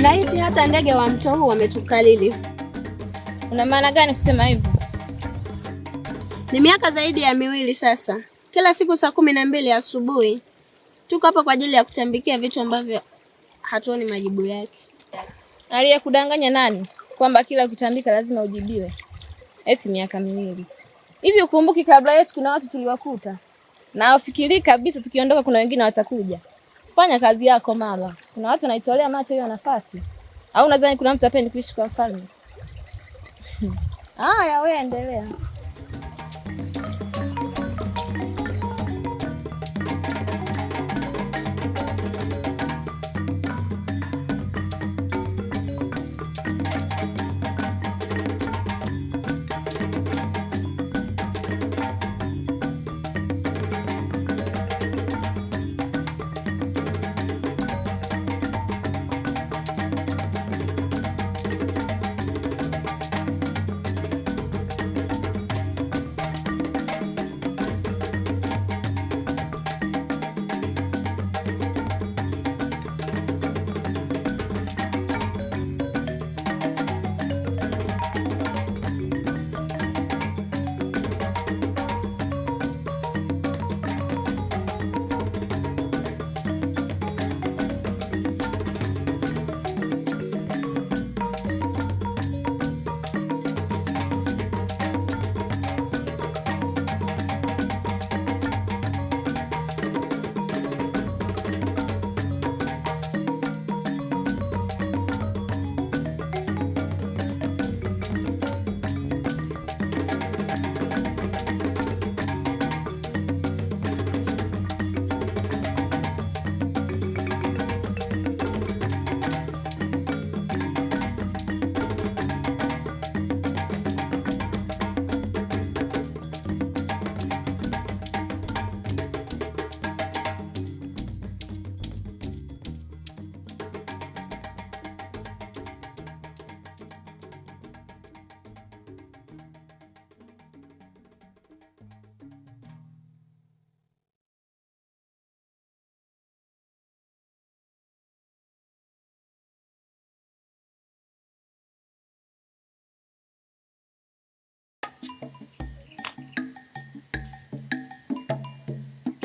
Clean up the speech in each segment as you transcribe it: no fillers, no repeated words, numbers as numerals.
Nahisi hata ndege wa mto huu wametukalili. Una maana gani kusema hivyo? Ni miaka zaidi ya 2 sasa. Kila siku saa 12 asubuhi tuko hapa kwa ajili ya kutambikia vitu ambavyo hatuoni majibu yake. Aliyekudanganya nani? Kwamba kila ukitambika lazima ujibiwe. Eti miaka 2. Hivi ukumbuki kabla yetu kuna watu tuliwakuta? Na ufikiri kabisa tukiondoka kuna wengine watakuja. Fanya kazi yako mama. Kuna watu wanaitolea macho hiyo nafasi. Au nadhani kuna mtu apendi kuishi kwa mfalme? Haya wewe endelea.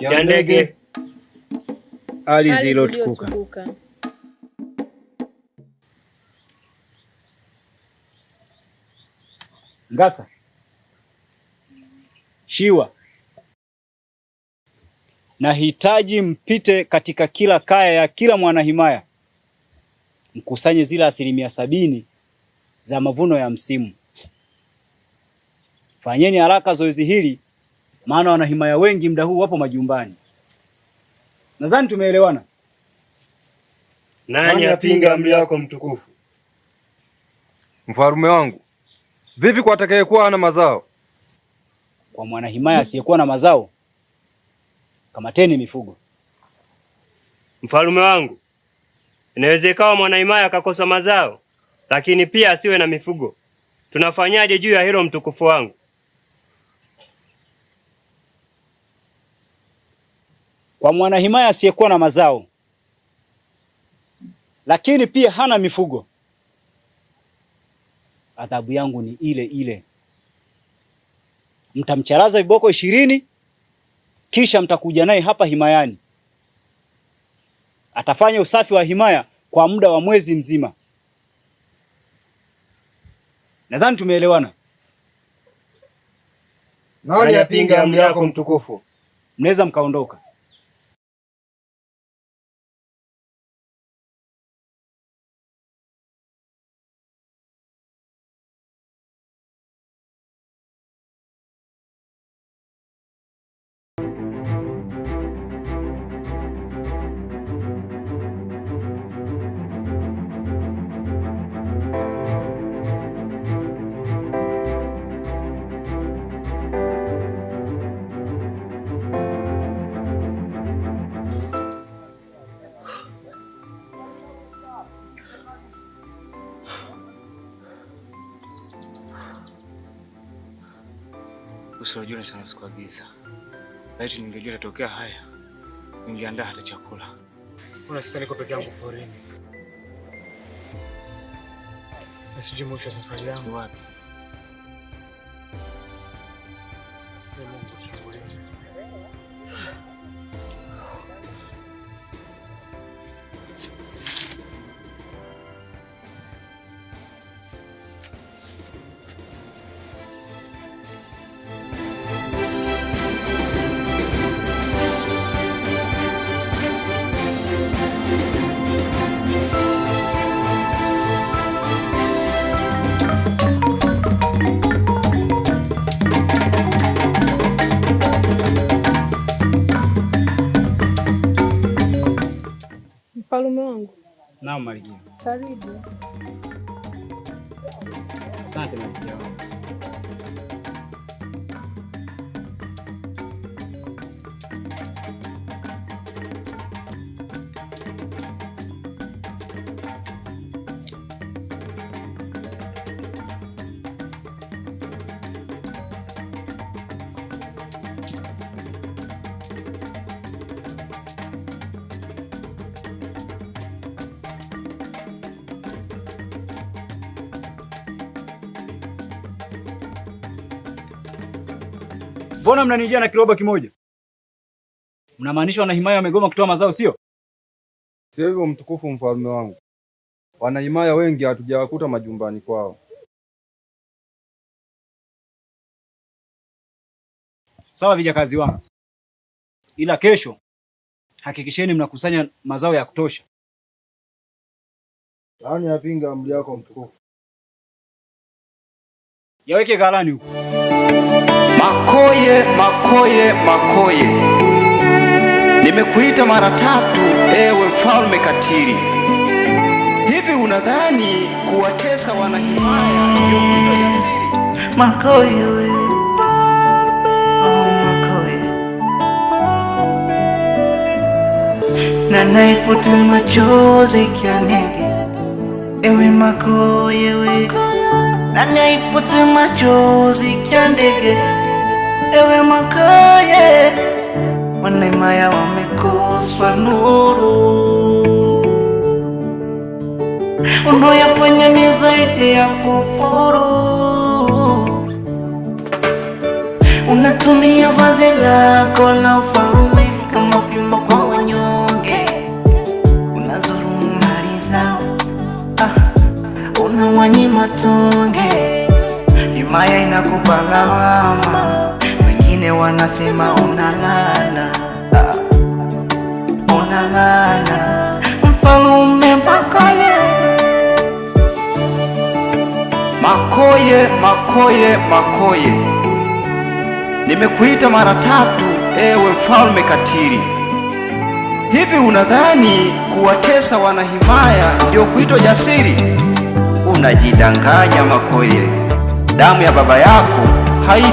Ya ndege hali zilotukuka. Ngasa, Shiwa, nahitaji mpite katika kila kaya ya kila mwanahimaya, mkusanye zile 70% za mavuno ya msimu. Fanyeni haraka zoezi hili, maana wanahimaya wengi muda huu wapo majumbani. Nadhani tumeelewana. Nani apinga amri yako mtukufu? Mfalme wangu, vipi kwa atakayekuwa hana mazao? Kwa mwanahimaya asiyekuwa na mazao, kamateni mifugo. Mfalme wangu, inawezekana mwanahimaya akakosa mazao, lakini pia asiwe na mifugo. Tunafanyaje juu ya hilo mtukufu wangu? Kwa mwanahimaya asiyekuwa na mazao, lakini pia hana mifugo, adhabu yangu ni ile ile. Mtamcharaza viboko 20, kisha mtakuja naye hapa himayani. Atafanya usafi wa himaya kwa muda wa mwezi mzima. Nadhani tumeelewana. Nani apinga amri yako mtukufu? Mnaweza mkaondoka. Usiwajue sana sikuagiza. Laiti ningejua tatokea haya, ningeandaa hata chakula. Kuna sasa niko peke yangu porini. Sijui mwisho wa safari yangu wapi. Mfalume wangu. Naam Malkia. Karibu. Asante Malkia. Mbona mnanijia na kiroba kimoja? Mnamaanisha wanahimaya wamegoma kutoa mazao sio? Sio hivyo mtukufu mfalme wangu. Wanahimaya wengi hatujawakuta majumbani kwao. Sawa vijakazi wangu. Ila kesho hakikisheni mnakusanya mazao ya kutosha. Nani yapinga amri yako mtukufu? Yaweke ghalani huko. Makoye, Makoye, Makoye, nimekuita mara 3 ewe mfalme katili. Hivi unadhani kuwatesa wanahimaya ndio kitu jasiri? Makoye we, oh Makoye, na naifuta machozi kianege. Ewe Makoye we, na naifuta machozi kiandege. Ewe Makoye, wanahimaya wamekoswa nuru. Unayoyafanya ni zaidi ya kufuru. Unatumia vazi lako la ufalme kama fimbo kwa wanyonge. Unadhulumu mali zao, unawanyima tonge. Himaya inakupa lawama, wengine wanasema unalala, unalala. Mfalme Makoye, Makoye, Makoye, Makoye, nimekuita mara 3 ewe mfalme katili. Hivi unadhani kuwatesa wanahimaya ndio kuitwa jasiri? Unajidanganya Makoye. Damu ya baba yako haita